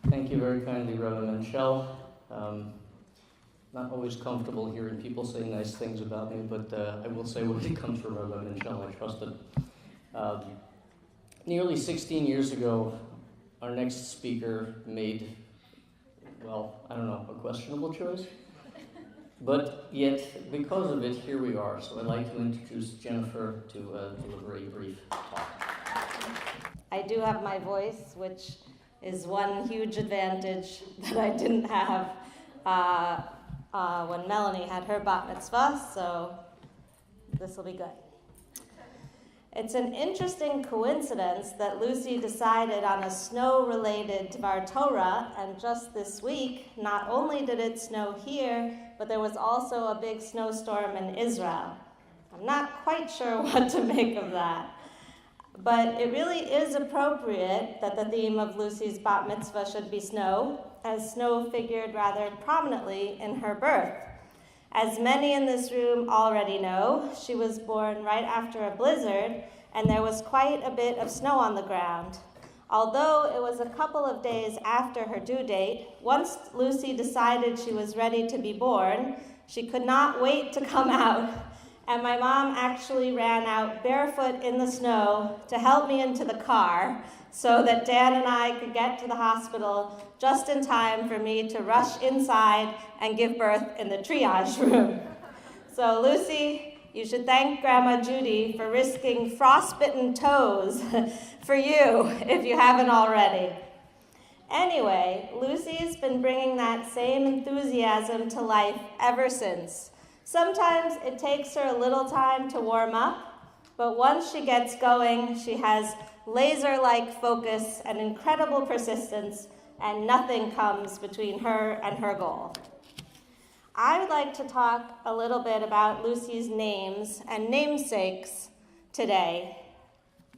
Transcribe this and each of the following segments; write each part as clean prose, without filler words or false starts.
Thank you very kindly, Reverend Menchel. Not always comfortable hearing people say nice things about me, but I will say when it comes from Reverend Menchel, I trust it. Nearly 16 years ago, our next speaker made, well, I don't know, a questionable choice. But yet, because of it, here we are. So I'd like to introduce Jennifer to deliver a brief talk. I do have my voice, which is one huge advantage that I didn't have when Melanie had her bat mitzvah, so this will be good. It's an interesting coincidence that Lucy decided on a snow-related Dvar Torah, and just this week, not only did it snow here, but there was also a big snowstorm in Israel. I'm not quite sure what to make of that. But it really is appropriate that the theme of Lucy's bat mitzvah should be snow, as snow figured rather prominently in her birth. As many in this room already know, she was born right after a blizzard, and there was quite a bit of snow on the ground. Although it was a couple of days after her due date, once Lucy decided she was ready to be born, she could not wait to come out. And my mom actually ran out barefoot in the snow to help me into the car so that Dan and I could get to the hospital just in time for me to rush inside and give birth in the triage room. So Lucy, you should thank Grandma Judy for risking frostbitten toes for you if you haven't already. Anyway, Lucy's been bringing that same enthusiasm to life ever since. Sometimes it takes her a little time to warm up, but once she gets going, she has laser-like focus and incredible persistence, and nothing comes between her and her goal. I would like to talk a little bit about Lucy's names and namesakes today.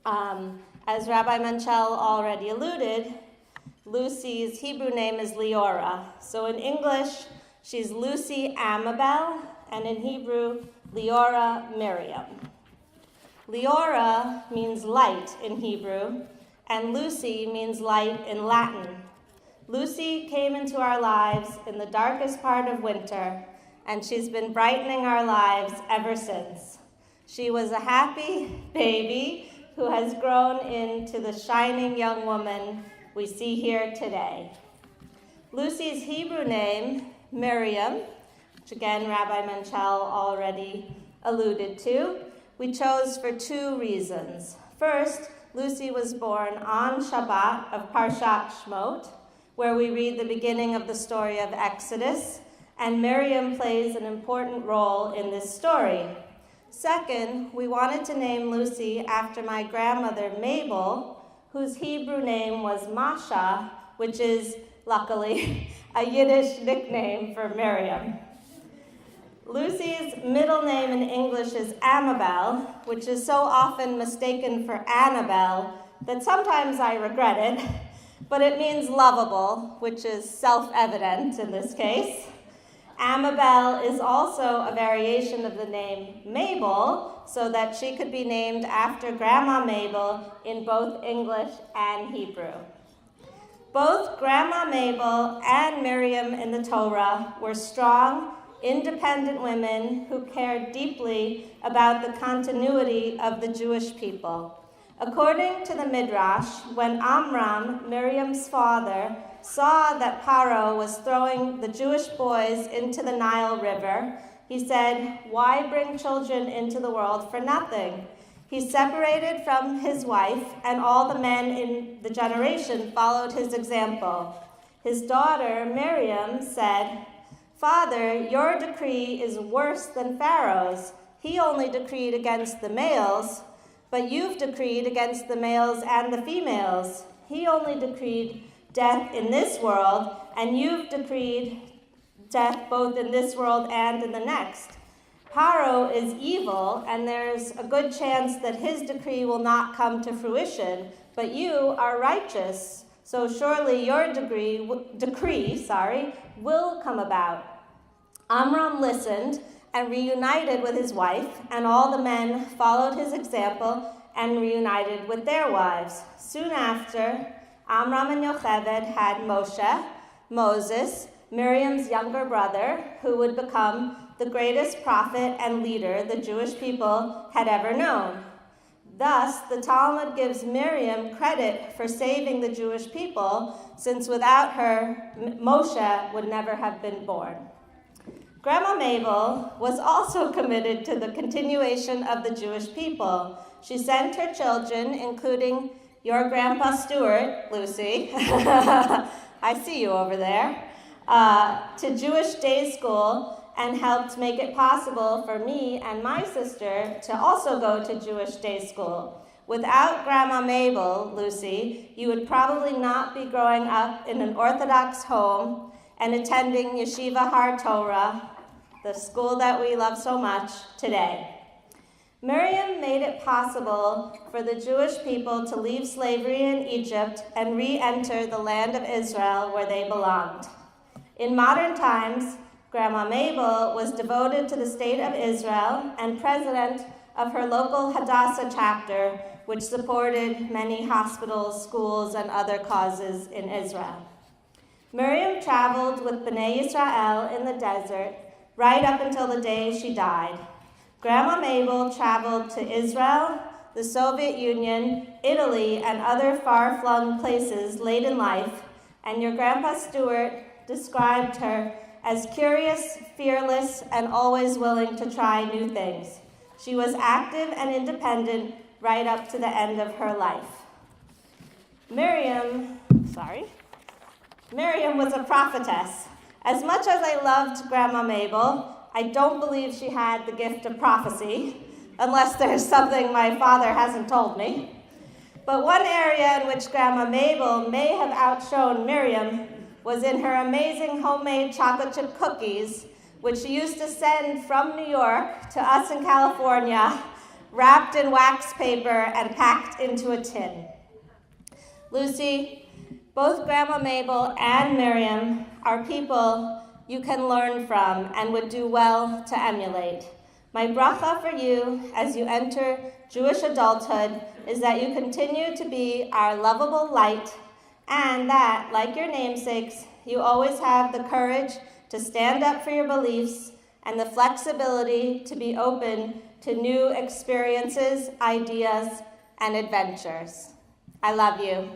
As Rabbi Menchel already alluded, Lucy's Hebrew name is Leora. So in English, she's Lucy Amabel, and in Hebrew, Leora Miriam. Leora means light in Hebrew, and Lucy means light in Latin. Lucy came into our lives in the darkest part of winter, and she's been brightening our lives ever since. She was a happy baby who has grown into the shining young woman we see here today. Lucy's Hebrew name, Miriam, which again Rabbi Menchel already alluded to, we chose for two reasons. First, Lucy was born on Shabbat of Parshat Shmot, where we read the beginning of the story of Exodus, and Miriam plays an important role in this story. Second, we wanted to name Lucy after my grandmother Mabel, whose Hebrew name was Masha, which is, luckily, a Yiddish nickname for Miriam. Lucy's middle name in English is Amabel, which is so often mistaken for Annabelle that sometimes I regret it, but it means lovable, which is self-evident in this case. Amabel is also a variation of the name Mabel, so that she could be named after Grandma Mabel in both English and Hebrew. Both Grandma Mabel and Miriam in the Torah were strong, independent women who cared deeply about the continuity of the Jewish people. According to the Midrash, when Amram, Miriam's father, saw that Paro was throwing the Jewish boys into the Nile River, he said, "Why bring children into the world for nothing?" He separated from his wife, and all the men in the generation followed his example. His daughter, Miriam, said, "Father, your decree is worse than Pharaoh's. He only decreed against the males, but you've decreed against the males and the females. He only decreed death in this world, and you've decreed death both in this world and in the next. Paro is evil, and there's a good chance that his decree will not come to fruition, but you are righteous, so surely your decree will come about." Amram listened and reunited with his wife, and all the men followed his example and reunited with their wives. Soon after, Amram and Yocheved had Moshe, Moses, Miriam's younger brother, who would become the greatest prophet and leader the Jewish people had ever known. Thus, the Talmud gives Miriam credit for saving the Jewish people, since without her, Moshe would never have been born. Grandma Mabel was also committed to the continuation of the Jewish people. She sent her children, including your Grandpa Stuart, Lucy, I see you over there, to Jewish day school, and helped make it possible for me and my sister to also go to Jewish day school. Without Grandma Mabel, Lucy, you would probably not be growing up in an Orthodox home and attending Yeshiva Har Torah, the school that we love so much, today. Miriam made it possible for the Jewish people to leave slavery in Egypt and re-enter the land of Israel where they belonged. In modern times, Grandma Mabel was devoted to the state of Israel and president of her local Hadassah chapter, which supported many hospitals, schools, and other causes in Israel. Miriam traveled with Bnei Yisrael in the desert right up until the day she died. Grandma Mabel traveled to Israel, the Soviet Union, Italy, and other far-flung places late in life, and your Grandpa Stuart described her as curious, fearless, and always willing to try new things. She was active and independent right up to the end of her life. Miriam was a prophetess. As much as I loved Grandma Mabel, I don't believe she had the gift of prophecy, unless there's something my father hasn't told me. But one area in which Grandma Mabel may have outshone Miriam was in her amazing homemade chocolate chip cookies, which she used to send from New York to us in California, wrapped in wax paper and packed into a tin. Lucy, both Grandma Mabel and Miriam are people you can learn from and would do well to emulate. My bracha for you as you enter Jewish adulthood is that you continue to be our lovable light, and that, like your namesakes, you always have the courage to stand up for your beliefs and the flexibility to be open to new experiences, ideas, and adventures. I love you.